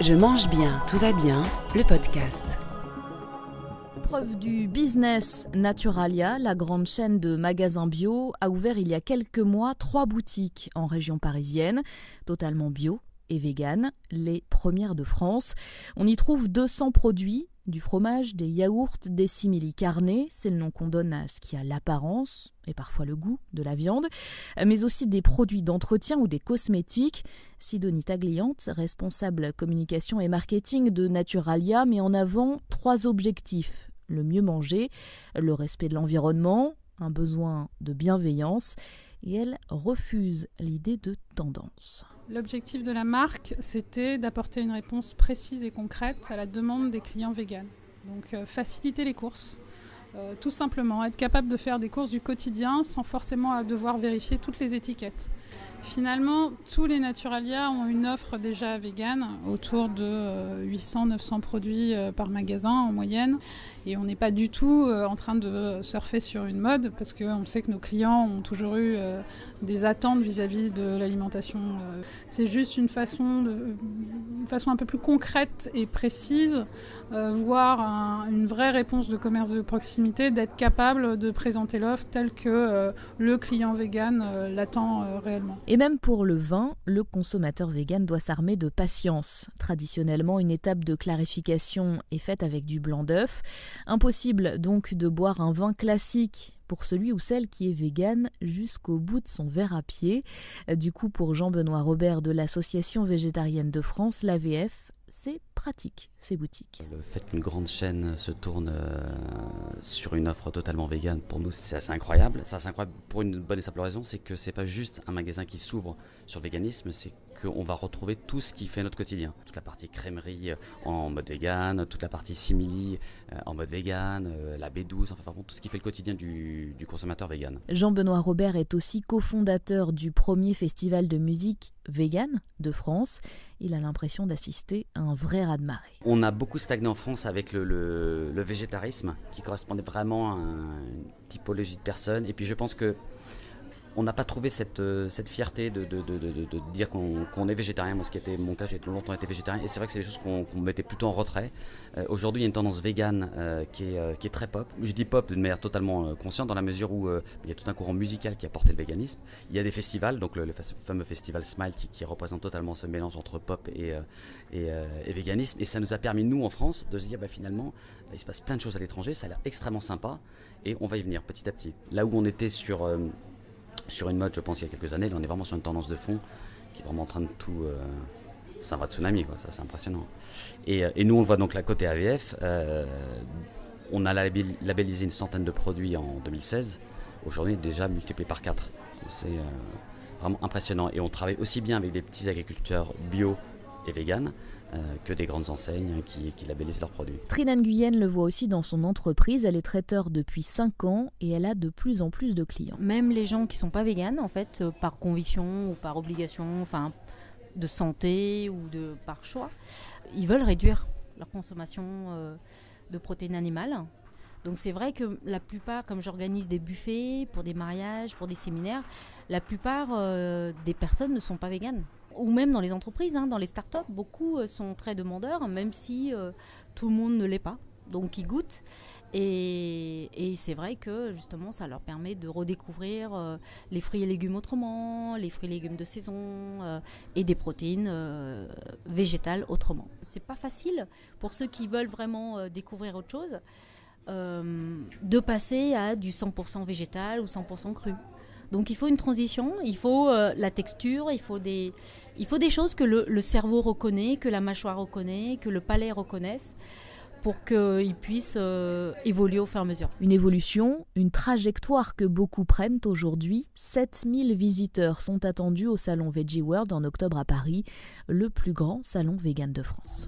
Je mange bien, tout va bien, le podcast. Preuve du business, Naturalia, la grande chaîne de magasins bio, a ouvert il y a quelques mois 3 boutiques en région parisienne, totalement bio et vegan, les premières de France. On y trouve 200 produits, du fromage, des yaourts, des simili carne, c'est le nom qu'on donne à ce qui a l'apparence et parfois le goût de la viande, mais aussi des produits d'entretien ou des cosmétiques. Sidonie Tagliante, responsable communication et marketing de Naturalia, met en avant 3 objectifs. Le mieux manger, le respect de l'environnement, un besoin de bienveillance, et elle refuse l'idée de tendance. L'objectif de la marque, c'était d'apporter une réponse précise et concrète à la demande des clients véganes. Donc faciliter les courses, tout simplement, être capable de faire des courses du quotidien sans forcément devoir vérifier toutes les étiquettes. Finalement, tous les Naturalia ont une offre déjà végane, autour de 800-900 produits par magasin en moyenne. Et on n'est pas du tout en train de surfer sur une mode, parce qu'on sait que nos clients ont toujours eu des attentes vis-à-vis de l'alimentation. C'est juste une façon un peu plus concrète et précise, voire une vraie réponse de commerce de proximité, d'être capable de présenter l'offre telle que le client vegan l'attend réellement. Et même pour le vin, le consommateur vegan doit s'armer de patience. Traditionnellement, une étape de clarification est faite avec du blanc d'œuf. Impossible donc de boire un vin classique pour celui ou celle qui est vegan jusqu'au bout de son verre à pied. Du coup, pour Jean-Benoît Robert de l'Association végétarienne de France, l'AVF, c'est pratique, ces boutiques. Le fait qu'une grande chaîne se tourne sur une offre totalement végane, pour nous, c'est assez incroyable. C'est assez incroyable pour une bonne et simple raison, c'est que c'est pas juste un magasin qui s'ouvre sur le véganisme, c'est qu'on va retrouver tout ce qui fait notre quotidien. Toute la partie crèmerie en mode vegan, toute la partie simili en mode vegan, la B12, enfin bon, tout ce qui fait le quotidien du consommateur vegan. Jean-Benoît Robert est aussi cofondateur du premier festival de musique vegan de France. Il a l'impression d'assister à un vrai raz-de-marée. On a beaucoup stagné en France avec le végétarisme, qui correspondait vraiment à une typologie de personnes. Et puis je pense que on n'a pas trouvé cette fierté de dire qu'on est végétarien. Moi, ce qui était mon cas, j'ai longtemps été végétarien. Et c'est vrai que c'est des choses qu'on mettait plutôt en retrait. Aujourd'hui, il y a une tendance végane qui est très pop. Je dis pop de manière totalement consciente, dans la mesure où il y a tout un courant musical qui a porté le véganisme. Il y a des festivals, donc le fameux festival Smile qui représente totalement ce mélange entre pop et véganisme. Et ça nous a permis, nous, en France, de se dire finalement, il se passe plein de choses à l'étranger. Ça a l'air extrêmement sympa. Et on va y venir petit à petit. Là où on était sur une mode, je pense, il y a quelques années, là on est vraiment sur une tendance de fond qui est vraiment en train de tout... c'est un vrai tsunami, quoi, ça c'est impressionnant. Et nous on le voit donc là côté AVF, on a labellisé une centaine de produits en 2016, aujourd'hui déjà multiplié par 4. C'est vraiment impressionnant. Et on travaille aussi bien avec des petits agriculteurs bio et vegan que des grandes enseignes qui labellisent leurs produits. Trine Nguyen le voit aussi dans son entreprise. Elle est traiteur depuis 5 ans et elle a de plus en plus de clients. Même les gens qui ne sont pas véganes, en fait, par conviction ou par obligation, enfin, de santé ou par choix, ils veulent réduire leur consommation de protéines animales. Donc c'est vrai que la plupart, comme j'organise des buffets pour des mariages, pour des séminaires, la plupart des personnes ne sont pas véganes. Ou même dans les entreprises, dans les startups, beaucoup sont très demandeurs, même si tout le monde ne l'est pas. Donc ils goûtent. Et c'est vrai que justement, ça leur permet de redécouvrir les fruits et légumes autrement, les fruits et légumes de saison et des protéines végétales autrement. C'est pas facile pour ceux qui veulent vraiment découvrir autre chose de passer à du 100% végétal ou 100% cru. Donc il faut une transition, il faut la texture, il faut des choses que le cerveau reconnaît, que la mâchoire reconnaît, que le palais reconnaisse pour qu'ils puissent évoluer au fur et à mesure. Une évolution, une trajectoire que beaucoup prennent aujourd'hui. 7000 visiteurs sont attendus au salon Veggie World en octobre à Paris, le plus grand salon vegan de France.